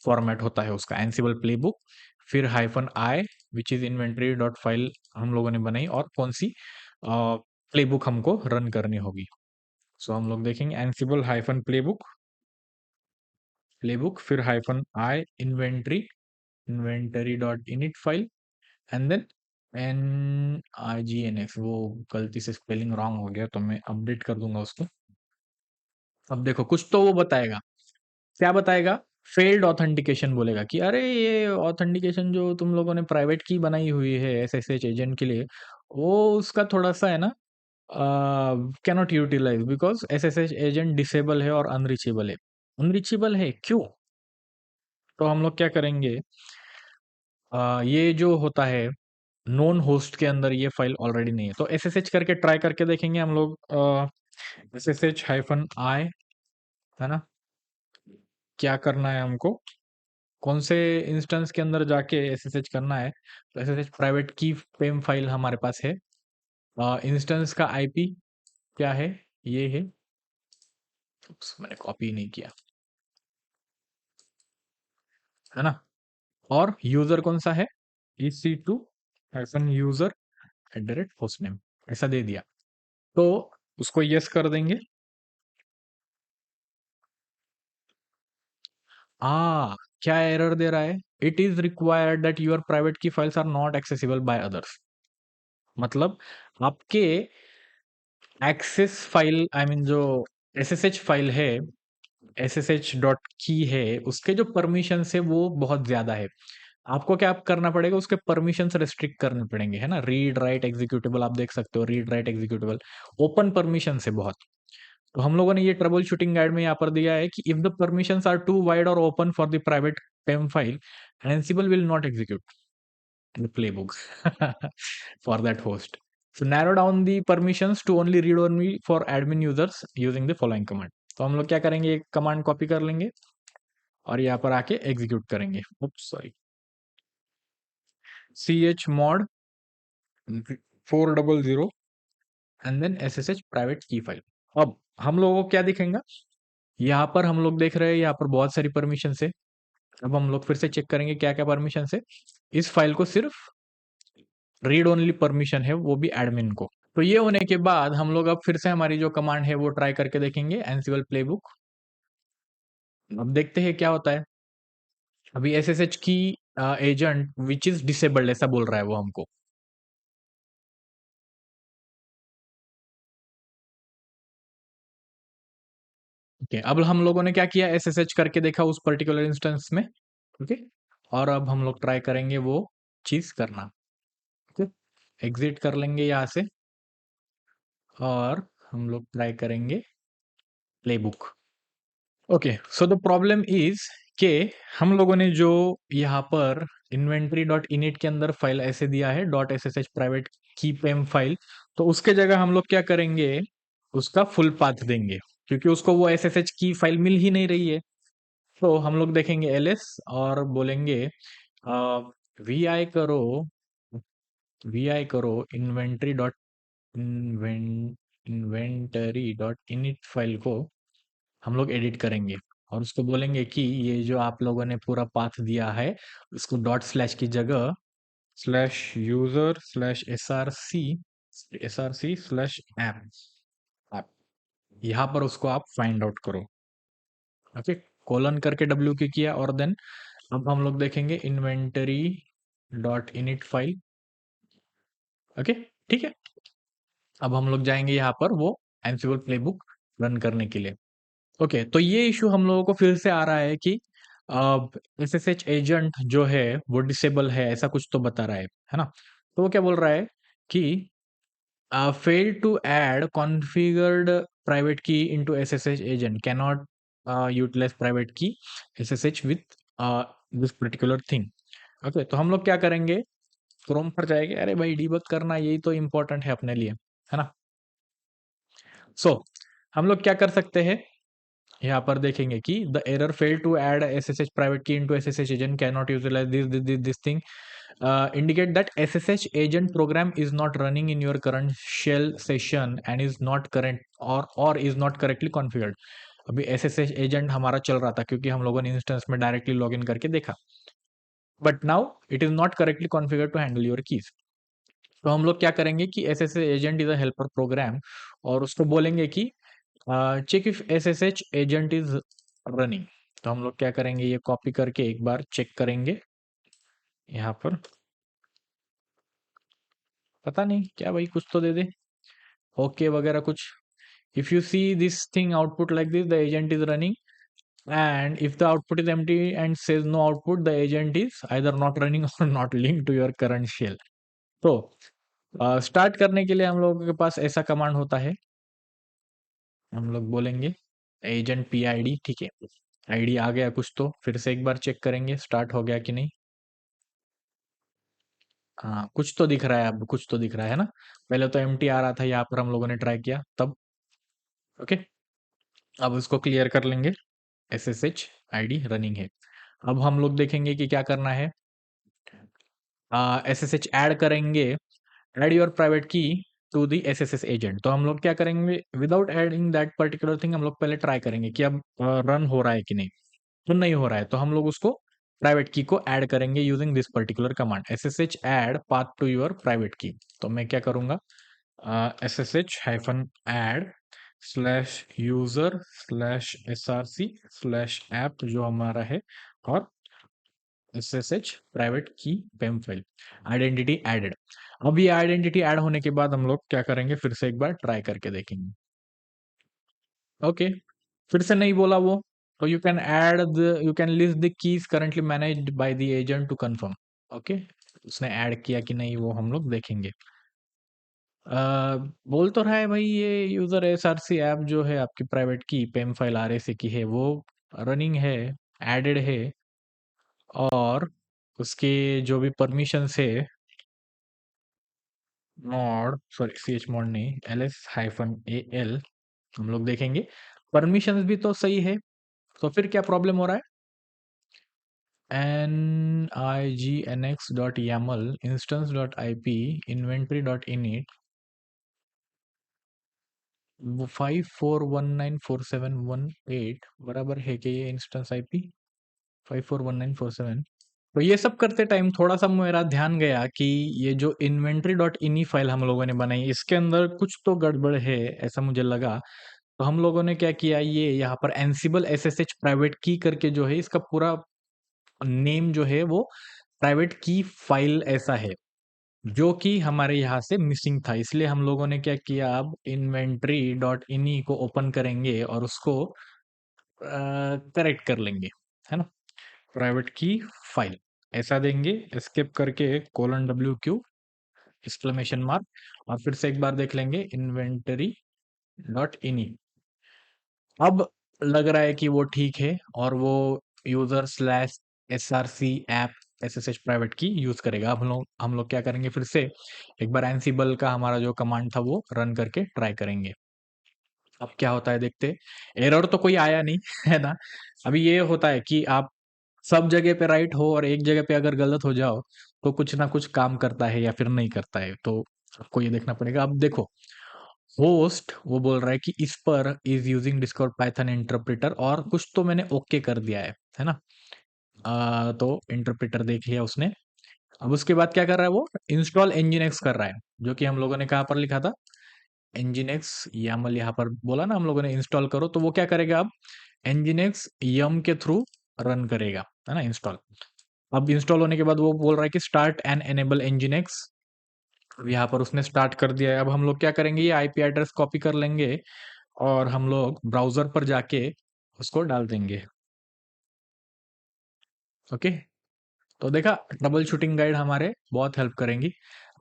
फॉर्मेट होता है उसका एनसिबल प्लेबुक, फिर -i which is inventory dot file हम लोगों ने बनाई, और कौन सी प्लेबुक हमको रन करनी होगी। सो हम लोग देखेंगे एनसिबल हाइफन प्लेबुक, प्लेबुक फिर hyphen I inventory, inventory dot init file, and then NIGNX, वो गलती से स्पेलिंग रॉन्ग हो गया तो मैं अपडेट कर दूंगा उसको। अब देखो कुछ तो वो बताएगा, क्या बताएगा, फेल्ड ऑथेंटिकेशन बोलेगा कि अरे ये ऑथेंटिकेशन जो तुम लोगों ने प्राइवेट की बनाई हुई है SSH एजेंट के लिए, वो उसका थोड़ा सा है ना, cannot utilize because SSH agent disable है और अनरीचेबल है। अनरीचेबल है क्यों? तो हम लोग क्या करेंगे, ये जो होता है नोन होस्ट के अंदर ये फाइल ऑलरेडी नहीं है, तो SSH करके ट्राई करके देखेंगे हम लोग, SSH हाइफन आई, है ना, क्या करना है हमको, कौन से इंस्टेंस के अंदर जाके SSH करना है, तो SSH प्राइवेट की पेम फाइल हमारे पास है। इंस्टेंस का IP क्या है, ये है, मैंने कॉपी नहीं किया, है ना, और यूजर कौन सा है, EC2 हाइफन यूजर @hostname, ऐसा दे दिया, तो उसको यस कर देंगे। क्या एरर दे रहा है, it is required that your private key files are not accessible by others, मतलब आपके एक्सेस फाइल, आई मीन जो SSH फाइल है, SSH डॉट की है, उसके जो परमिशन है वो बहुत ज्यादा है। आपको क्या करना पड़ेगा, उसके परमिशंस रेस्ट्रिक्ट करने पड़ेंगे, है ना, रीड राइट एग्जीक्यूटेबल आप देख सकते हो, read write executable open permission है बहुत। तो हम लोगों ने ये ट्रबल शूटिंग गाइड में यहाँ पर दिया है कि if the permissions are too wide और open for the private pem file, Ansible will not execute the playbook for that host. So narrow down the permissions to only read only for admin users using the following command. तो हम लोग क्या करेंगे, एक command copy कर लेंगे और यहाँ पर आके एग्जीक्यूट करेंगे, sorry, chmod 400 and then SSH private key file. अब हम लोगों को क्या दिखेगा, यहाँ पर हम लोग देख रहे हैं यहाँ पर बहुत सारी परमिशन है। अब हम लोग फिर से चेक करेंगे क्या क्या परमिशन है, इस फाइल को सिर्फ रीड ओनली परमिशन है, वो भी एडमिन को। तो ये होने के बाद हम लोग अब फिर से हमारी जो कमांड है वो ट्राई करके देखेंगे, एनसिबल प्लेबुक। अब देखते हैं क्या होता है। अभी SSH की एजेंट विच इज डिसेबल्ड ऐसा बोल रहा है वो हमको। ओके, अब हम लोगों ने क्या किया, SSH करके देखा उस पर्टिकुलर इंस्टेंस में। ओके, और अब हम लोग ट्राई करेंगे वो चीज करना। ओके, एग्जिट कर लेंगे यहाँ से और हम लोग ट्राई करेंगे playbook. Okay, so the problem is के हम लोगों ने जो यहाँ पर इन्वेंट्री डॉट इनिट के अंदर फाइल ऐसे दिया है डॉट SSH प्राइवेट की पेम फाइल, तो उसके जगह हम लोग क्या करेंगे, उसका फुल पाथ देंगे, क्योंकि उसको वो SSH की फाइल मिल ही नहीं रही है। तो हम लोग देखेंगे ls और बोलेंगे vi करो इन्वेंटरी डॉट इनिट फाइल को हम लोग एडिट करेंगे, और उसको बोलेंगे कि ये जो आप लोगों ने पूरा पाथ दिया है उसको डॉट स्लैश की जगह slash user slash SRC slash app app, यहाँ पर उसको आप फाइंड आउट करो। ओके, कोलन करके W की किया, और देन अब हम लोग देखेंगे inventory dot init file. Okay, ठीक है, अब हम लोग जाएंगे यहाँ पर वो एनसिबल प्लेबुक रन करने के लिए। ओके, तो ये इशू हम लोगों को फिर से आ रहा है कि SSH एजेंट जो है वो डिसेबल है, ऐसा कुछ तो बता रहा है ना। तो वो क्या बोल रहा है कि fail to add configured private key into SSH agent can not utilise private key SSH with this particular thing. Okay, तो हम लोग क्या करेंगे, क्रोम पर जाएंगे, अरे भाई डीबग करना यही तो इम्पोर्टेंट है अपने लिए, है ना। सो हम लोग क्या कर सकते हैं, यहाँ पर देखेंगे कि the error fail to add SSH private key into SSH agent can not utilise this thing, indicate that SSH agent program is not running in your current shell session and is not current or is not correctly configured। अभी SSH agent हमारा चल रहा था क्योंकि हम लोगों ने instance में डायरेक्टली लॉगिन करके देखा। But now it is not correctly configure to handle your keys. तो हम लोग क्या करेंगे कि SSH agent is a helper program, और उसको बोलेंगे कि check if SSH agent is running. तो हम लोग क्या करेंगे, ये कॉपी करके एक बार चेक करेंगे यहाँ पर। पता नहीं क्या भाई, कुछ तो दे दे, ओके वगैरह कुछ। If you see this thing output like this, the agent is running, and if the output is empty and says no output, the agent is either not running or not linked to your current shell। तो start करने के लिए हम लोगों के पास ऐसा command होता है, हम लोग बोलेंगे एजेंट PID, ठीक है। आईडी आ गया कुछ, तो फिर से एक बार चेक करेंगे स्टार्ट हो गया कि नहीं। हाँ कुछ तो दिख रहा है, अब कुछ तो दिख रहा है ना। पहले तो एम्प्टी आ रहा था, यहाँ पर हम लोगों ने ट्राई किया तब। ओके, अब उसको क्लियर कर लेंगे। SSH आईडी रनिंग है। अब हम लोग देखेंगे कि क्या करना है। SSH ऐड करेंगे, ऐड योर प्राइवेट की टू दी SSH एजेंट। तो हम लोग क्या करेंगे, without adding that particular thing, हम लोग पहले ट्राई करेंगे कि अब रन हो रहा है कि नहीं। तो नहीं हो रहा है, तो हम लोग उसको प्राइवेट की को ऐड करेंगे using this particular command, SSH add path to your private key. तो मैं क्या करूंगा, SSH hyphen add slash user slash SRC slash app जो हमारा है, और SSH प्राइवेट की पेम फाइल आइडेंटिटी एडेड। अब ये आइडेंटिटी ऐड होने के बाद हम लोग क्या करेंगे, फिर से एक बार ट्राई करके देखेंगे। ओके, फिर से नहीं बोला वो, तो you can add the, you can list the keys currently managed by the agent to confirm. Okay, उसने ऐड किया कि नहीं वो हम लोग देखेंगे। बोल तो रहा है भाई, ये यूजर SRC ऐप जो है आपकी प्राइवेट की पेम फाइल RSA की है, वो रनिंग है, एडेड है, और उसके जो भी परमिशंस है, मॉड सॉरी chmod नहीं, ls-al, हम लोग देखेंगे परमिशंस भी तो सही है। तो फिर क्या प्रॉब्लम हो रहा है, nignx.yaml instance.ip inventory.init 54194718 बराबर है कि ये इंस्टेंस IP 541947। तो ये सब करते टाइम थोड़ा सा मेरा ध्यान गया कि ये जो inventory.ini फाइल हम लोगों ने बनाई, इसके अंदर कुछ तो गड़बड़ है, ऐसा मुझे लगा। तो हम लोगों ने क्या किया, ये यहाँ पर एनसिबल SSH प्राइवेट की करके जो है, इसका पूरा नेम जो है वो प्राइवेट की फाइल ऐसा है, जो कि हमारे यहाँ से मिसिंग था। इसलिए हम लोगों ने क्या किया, अब इन्वेंट्री डॉट इनी को ओपन करेंगे और उसको करेक्ट कर लेंगे, है ना। प्राइवेट की फाइल ऐसा देंगे, एस्केप करके :W Q एक्सक्लेमेशन मार्क, और फिर से एक बार देख लेंगे इन्वेंटरी डॉट इनी। अब लग रहा है कि वो ठीक है, और वो user slash SRC app SSH private की यूज करेगा। अब हम लोग क्या करेंगे, फिर से एक बार एनसिबल का हमारा जो कमांड था वो रन करके ट्राई करेंगे। अब क्या होता है देखते। एरर तो कोई आया नहीं है ना। अभी ये होता है कि आप सब जगह पे राइट हो और एक जगह पे अगर गलत हो जाओ, तो कुछ ना कुछ काम करता है या फिर नहीं करता है, तो आपको ये देखना पड़ेगा। अब देखो, होस्ट वो बोल रहा है कि इस पर is using Discord Python interpreter, और कुछ तो मैंने ओके कर दिया है ना। तो इंटरप्रेटर देख लिया उसने। अब उसके बाद क्या कर रहा है, वो इंस्टॉल nginx कर रहा है, जो कि हम लोगों ने कहाँ पर लिखा था, nginx YAML यहाँ पर बोला ना हम लोगों ने इंस्टॉल करो। तो वो क्या करेगा, अब nginx yum के थ्रू रन करेगा, है ना, इंस्टॉल। अब इंस्टॉल होने के बाद वो बोल रहा है कि स्टार्ट एंड एनेबल nginx। यहाँ पर उसने स्टार्ट कर दिया है। अब हम लोग क्या करेंगे, ये IP एड्रेस कॉपी कर लेंगे और हम लोग ब्राउजर पर जाके उसको डाल देंगे। ओके, तो देखा, ट्रबल शूटिंग गाइड हमारे बहुत हेल्प करेंगी।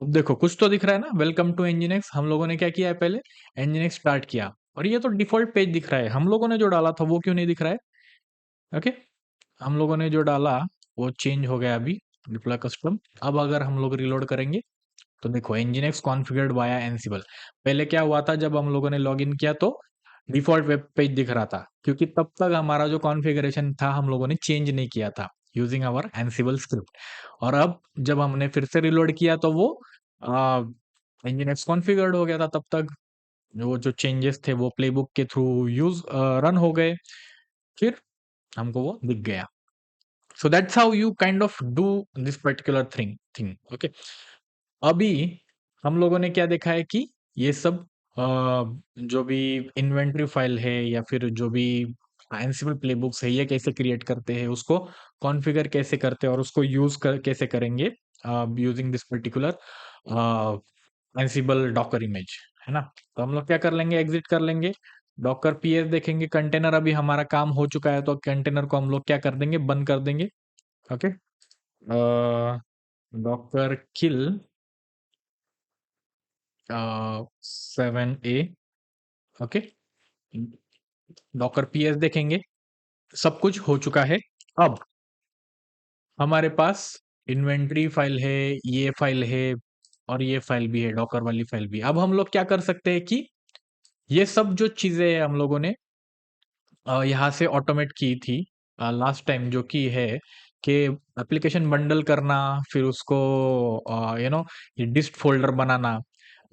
अब देखो कुछ तो दिख रहा है ना, वेलकम टू nginx। हम लोगों ने क्या किया है, पहले nginx स्टार्ट किया, और ये तो डिफॉल्ट पेज दिख रहा है। हम लोगों ने जो डाला था वो क्यों नहीं दिख रहा है। ओके, हम लोगों ने जो डाला वो चेंज हो गया अभी, डिप्लॉय कस्टम। अब अगर हम लोग रिलोड करेंगे, तो देखो nginx कॉन्फ़िगर्ड वाया एनसिबल। पहले क्या हुआ था, जब हम लोगों ने लॉगिन किया तो डिफॉल्ट वेब पेज दिख रहा था, क्योंकि तब तक हमारा जो कॉन्फ़िगरेशन था हम लोगों ने चेंज नहीं किया था यूजिंग आवर एनसिबल स्क्रिप्ट। और अब जब हमने फिर से रिलोड किया तो वो nginx कॉन्फ़िगर्ड हो गया था। तब तक जो चेंजेस थे वो प्लेबुक के थ्रू यूज रन हो गए, फिर हमको वो दिख गया। So that's how you kind of do this particular thing okay. अभी हम लोगों ने क्या देखा है कि ये सब जो भी इन्वेंटरी फाइल है या फिर जो भी एंसिबल प्लेबुक्स है ये कैसे क्रिएट करते हैं, उसको कॉन्फ़िगर कैसे करते हैं और उसको यूज कर कैसे करेंगे using this particular Ansible Docker image, है ना। तो हम लोग क्या कर लेंगे, एग्जिट कर लेंगे, डॉकर पीएस देखेंगे, कंटेनर अभी हमारा काम हो चुका है तो कंटेनर को हम लोग क्या कर देंगे, बंद कर देंगे। ओके, डॉकर किल 7A। ओके, डॉकर पीएस देखेंगे, सब कुछ हो चुका है। अब हमारे पास इन्वेंटरी फाइल है, ये फाइल है और ये फाइल भी है, डॉकर वाली फाइल भी। अब हम लोग क्या कर सकते हैं कि ये सब जो चीजें हम लोगों ने यहाँ से ऑटोमेट की थी लास्ट टाइम, जो कि है कि एप्लीकेशन बंडल करना, फिर उसको ये डिस्ट फोल्डर बनाना।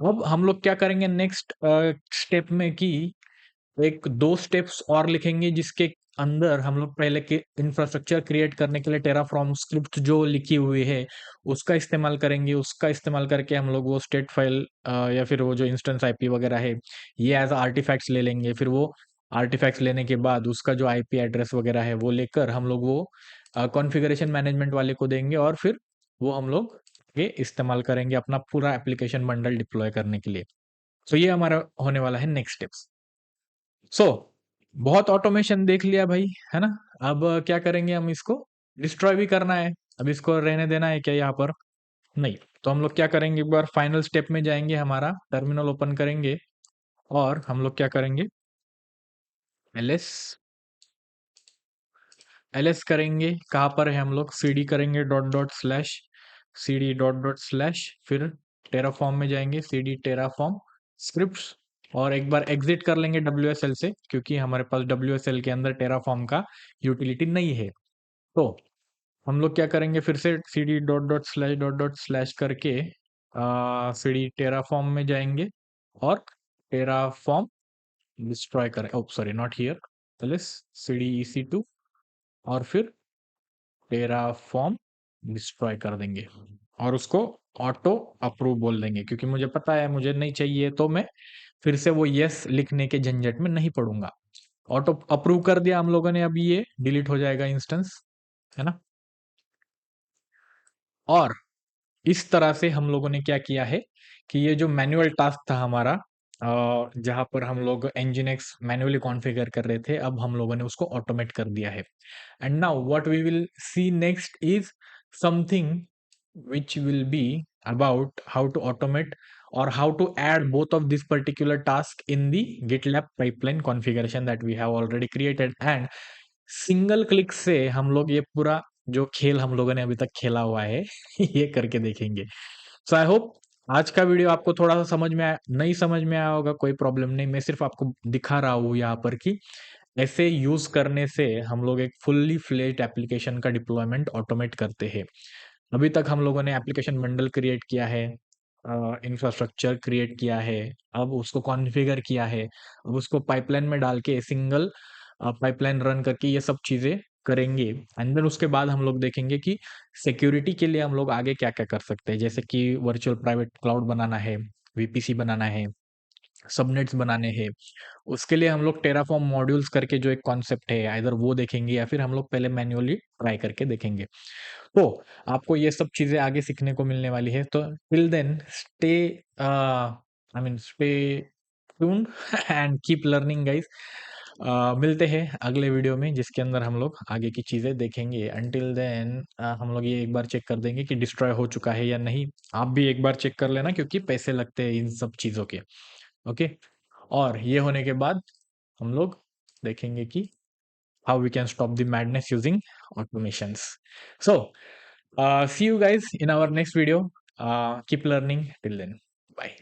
अब हम लोग क्या करेंगे नेक्स्ट स्टेप में कि एक दो स्टेप्स और लिखेंगे जिसके अंदर हम लोग पहले के इंफ्रास्ट्रक्चर क्रिएट करने के लिए टेराफॉर्म स्क्रिप्ट जो लिखी हुई है उसका इस्तेमाल करेंगे। उसका इस्तेमाल करके हम लोग वो स्टेट फाइल या फिर वो जो इंस्टेंस आईपी वगैरह है ये एज आर्टिफैक्ट्स ले लेंगे। फिर वो आर्टिफैक्ट्स लेने के बाद उसका जो आईपी एड्रेस वगैरह है वो लेकर हम लोग वो कॉन्फ़िगरेशन मैनेजमेंट वाले को देंगे और फिर वो हम लोग ये इस्तेमाल करेंगे अपना पूरा एप्लीकेशन बंडल डिप्लॉय करने के लिए। सो ये हमारा होने वाला है नेक्स्ट स्टेप्स। सो बहुत ऑटोमेशन देख लिया भाई, है ना। अब क्या करेंगे, हम इसको डिस्ट्रॉय भी करना है। अब इसको रहने देना है क्या यहाँ पर? नहीं। तो हम लोग क्या करेंगे, एक बार फाइनल स्टेप में जाएंगे, हमारा टर्मिनल ओपन करेंगे और हम लोग क्या करेंगे, एलएस एलएस करेंगे। कहाँ पर है, हम लोग सीडी करेंगे, dot dot slash CD dot dot slash, फिर टेराफॉर्म में जाएंगे, सीडी टेराफॉर्म स्क्रिप्ट्स, और एक बार एग्जिट कर लेंगे डब्ल्यू से, क्योंकि हमारे पास डब्ल्यू के अंदर टेराफॉर्म का यूटिलिटी नहीं है। तो हम लोग क्या करेंगे, फिर से सीडी डॉट डॉट स्लैश करके सीडी टेराफॉर्म में जाएंगे और टेराफॉर्म डिस्ट्रॉय करें, oh sorry not here, LS CD EC2 और फिर टेराफॉर्म डिस्ट्रॉय कर देंगे और उसको ऑटो अप्रूव बोल देंगे, क्योंकि मुझे पता है मुझे नहीं चाहिए, तो मैं फिर से वो यस लिखने के झंझट में नहीं पड़ूंगा। ऑटो अप्रूव कर दिया हम लोगों ने, अभी ये डिलीट हो जाएगा इंस्टेंस, है ना। और इस तरह से हम लोगों ने क्या किया है कि ये जो मैनुअल टास्क था हमारा, जहां पर हम लोग nginx मैन्युअली कॉन्फ़िगर कर रहे थे, अब हम लोगों ने उसको ऑटोमेट कर दिया है। And now what we will see next is something which will be about how to automate or how to add both of this particular task in the GitLab pipeline configuration that we have already created, and single click से हम लोग ये पूरा जो खेल हम लोगों ने अभी तक खेला हुआ है ये करके देखेंगे। सो आई होप आज का वीडियो आपको थोड़ा सा समझ में आया, नहीं समझ में आया होगा कोई प्रॉब्लम नहीं, मैं सिर्फ आपको दिखा रहा हूँ यहाँ पर कि ऐसे यूज करने से हम लोग एक फुल्ली फ्लेज्ड एप्लीकेशन का डिप्लॉयमेंट ऑटोमेट करते हैं। अभी तक हम लोगों ने एप्लीकेशन बंडल क्रिएट किया है, इंफ्रास्ट्रक्चर क्रिएट किया है, अब उसको कॉन्फ़िगर किया है, अब उसको पाइपलाइन में डाल के सिंगल पाइपलाइन रन करके ये सब चीज़ें करेंगे। एंड देन उसके बाद हम लोग देखेंगे कि सिक्योरिटी के लिए हम लोग आगे क्या-क्या कर सकते हैं। जैसे कि वर्चुअल प्राइवेट क्लाउड बनाना है, वीपीसी बनाना है, सबनेट्स बनाने हैं। उसके लिए हम लोग टेराफॉर्म मॉड्यूल्स करके जो एक कॉन्सेप्ट है, आइदर वो देखेंगे या फिर हम लोग पहले मैन्युअली ट्राई करके देखेंगे। तो आपको ये सब चीज़ें आगे सीखने को मिलने वाली है। तो till then stay stay tuned and keep learning guys. मिलते हैं अगले वीडियो में जिसके अंदर हम लोग आगे की चीज़ें देखेंगे। अंटिल देन हम लोग ये एक बार चेक कर देंगे कि डिस्ट्रॉय हो चुका है या नहीं। आप भी एक बार चेक कर लेना, क्योंकि पैसे लगते हैं इन सब चीज़ों के। ओके, और ये होने के बाद हम लोग देखेंगे कि how we can stop the madness using automations. So, see you guys in our next video. Keep learning till then. Bye.